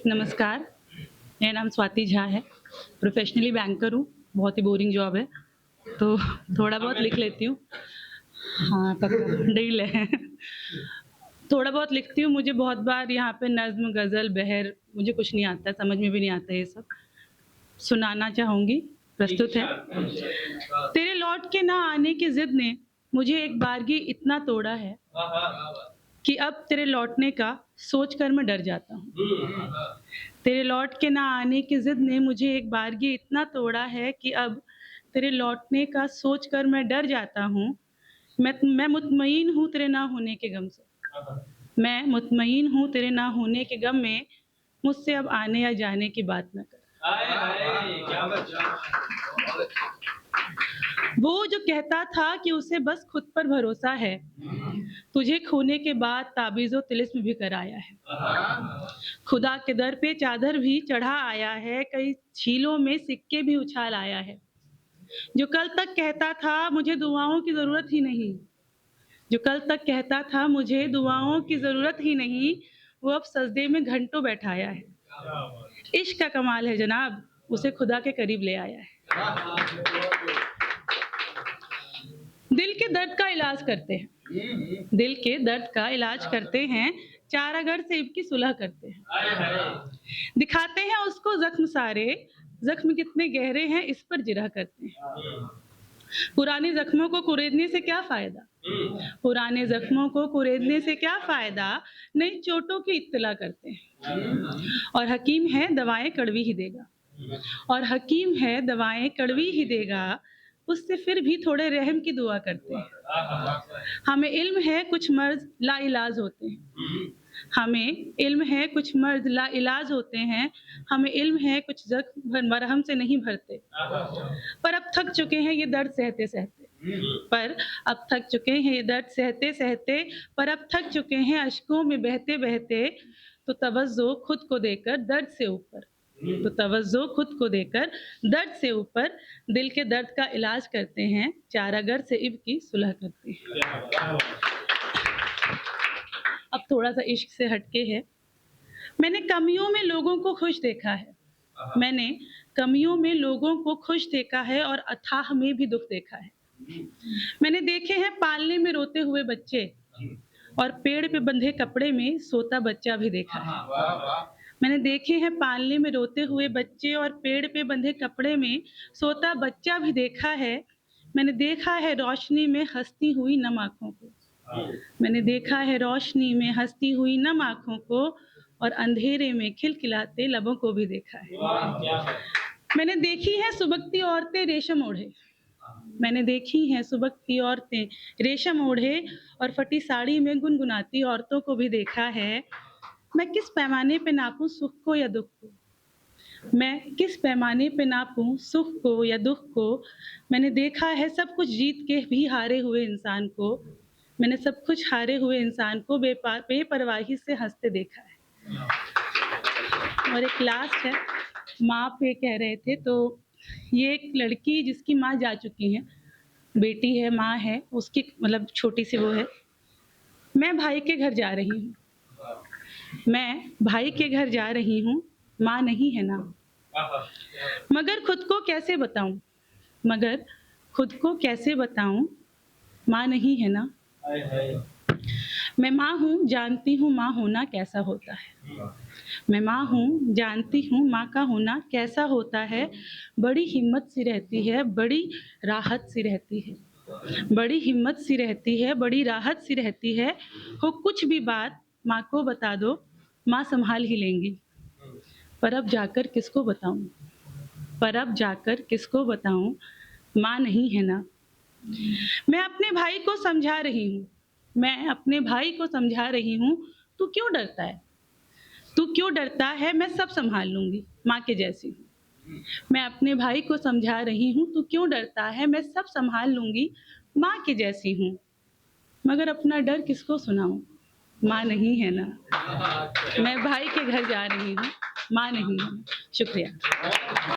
नमस्कार, मेरा नाम स्वाति झा है। प्रोफ़ेशनली बैंकर हूँ, बहुत ही बोरिंग जॉब है, तो थोड़ा बहुत लिख लेती हूँ। हाँ, पक्का डील है। थोड़ा बहुत लिखती हूँ, मुझे बहुत बार यहाँ पे नज़्म, ग़ज़ल, बहर मुझे कुछ नहीं आता, समझ में भी नहीं आता ये सब। सुनाना चाहूँगी, प्रस्तुत है। तेरे लौट के ना आने की ज़िद ने मुझे एक बारगी इतना तोड़ा है कि अब तेरे लौटने का सोचकर मैं डर जाता हूँ। तेरे लौट के ना आने की ज़िद ने मुझे एक बारगी इतना तोड़ा है कि अब तेरे लौटने का सोचकर मैं डर जाता हूँ। मैं मुतमईन हूँ तेरे ना होने के गम से। मैं मुतमईन हूँ तेरे ना होने के गम में, मुझसे अब आने या जाने की बात न कर। वो जो कहता था कि उसे बस खुद पर भरोसा है, तुझे खोने के बाद ताबीज़ो तिलिस्म भी कराया है। खुदा के दर पे चादर भी चढ़ा आया है, कई झीलों में सिक्के भी उछाल आया है। जो कल तक कहता था मुझे दुआओं की ज़रूरत ही नहीं, जो कल तक कहता था मुझे दुआओं की ज़रूरत ही नहीं, वो अब सजदे में घंटों बैठाया है। इश्क का कमाल है जनाब, उसे खुदा के करीब ले आया है। दिल के दर्द का इलाज करते हैं, दिल के दर्द का इलाज करते हैं, चारागर सेब की सुलह करते हैं। दिखाते हैं उसको ज़ख्म सारे, ज़ख्म कितने गहरे हैं इस पर जिरह करते हैं। पुराने ज़ख्मों को कुरेदने से क्या फ़ायदा, पुराने ज़ख्मों को कुरेदने से क्या फ़ायदा, नई चोटों की इत्तला करते हैं। और हकीम है दवाएँ कड़वी ही देगा, और हकीम है दवाएँ कड़वी ही देगा, उससे फिर भी थोड़े रहम की दुआ करते हैं। हमें इल्म है कुछ मर्ज़ लाइलाज होते हैं, हमें इल्म है कुछ मर्ज़ लाइलाज होते हैं, हमें इल्म है कुछ ज़ख्म मरहम से नहीं भरते। पर अब थक चुके हैं ये दर्द सहते-सहते, पर अब थक चुके हैं ये दर्द सहते-सहते, पर अब थक चुके हैं अश्कों में बहते-बहते, तो तवज्जो खुद को देकर दर्द से ऊपर, तो तवज्जो खुद को देकर दर्द से ऊपर, दिल के दर्द का इलाज करते हैं, चारागर से इब्क की सुलह करते हैं। अब थोड़ा-सा इश्क से हटके है। मैंने कमियों में लोगों को खुश देखा है, मैंने कमियों में लोगों को खुश देखा है और अथाह में भी दुःख देखा है। मैंने देखे हैं पालने में रोते हुए बच्चे, और पेड़ पे बंधे कपड़े में सोता बच्चा भी देखा है। मैंने देखे हैं पालने में रोते हुए बच्चे और पेड़ पे बंधे कपड़े में सोता बच्चा भी देखा है। मैंने देखा है रोशनी में हँसती हुई नम आँखों को, मैंने देखा है रोशनी में हँसती हुई नम आँखों को, और अंधेरे में खिलखिलाते लबों को भी देखा है। मैंने देखी है सुबकती औरतें रेशम ओढ़े, मैंने देखी हैं सुबकती औरतें रेशम ओढ़े, और फटी साड़ी में गुनगुनाती औरतों को भी देखा है। मैं किस पैमाने पे नापूं सुख को या दुःख को, मैं किस पैमाने पे नापूं सुख को या दुःख को, मैंने देखा है सब कुछ जीत के भी हारे हुए इंसान को, मैंने सब कुछ हारे हुए इंसान को बेपरवाही से हँसते देखा है। और एक लास्ट है, माँ पे कह रहे थे, तो ये एक लड़की जिसकी माँ जा चुकी है, बेटी है, माँ है, उसकी मतलब छोटी सी वो है। मैं भाई के घर जा रही हूँ, मैं भाई के घर जा रही हूँ, माँ नहीं है ना, मगर खुद को कैसे बताऊँ, मगर खुद को कैसे बताऊँ, माँ नहीं है ना। मैं माँ हूँ, जानती हूँ माँ होना कैसा होता है, मैं माँ हूँ, जानती हूँ माँ का होना कैसा होता है। बड़ी हिम्मत सी रहती है, बड़ी राहत सी रहती है, बड़ी हिम्मत सी रहती है, बड़ी राहत सी रहती है। हो कुछ भी बात माँ को बता दो, माँ संभाल ही लेंगी। पर अब जाकर किसको बताऊँ, पर अब जाकर किसको बताऊँ, माँ नहीं है ना। मैं अपने भाई को समझा रही हूँ, मैं अपने भाई को समझा रही हूँ, तू क्यों डरता है, तू क्यों डरता है, मैं सब संभाल लूँगी, माँ के जैसी हूँ। मैं अपने भाई को समझा रही हूँ, तू क्यों डरता है, मैं सब संभाल लूँगी, माँ के जैसी हूँ। मगर अपना डर किसको सुनाऊँ, माँ नहीं है ना। मैं भाई के घर जा रही हूँ, माँ नहीं है। शुक्रिया।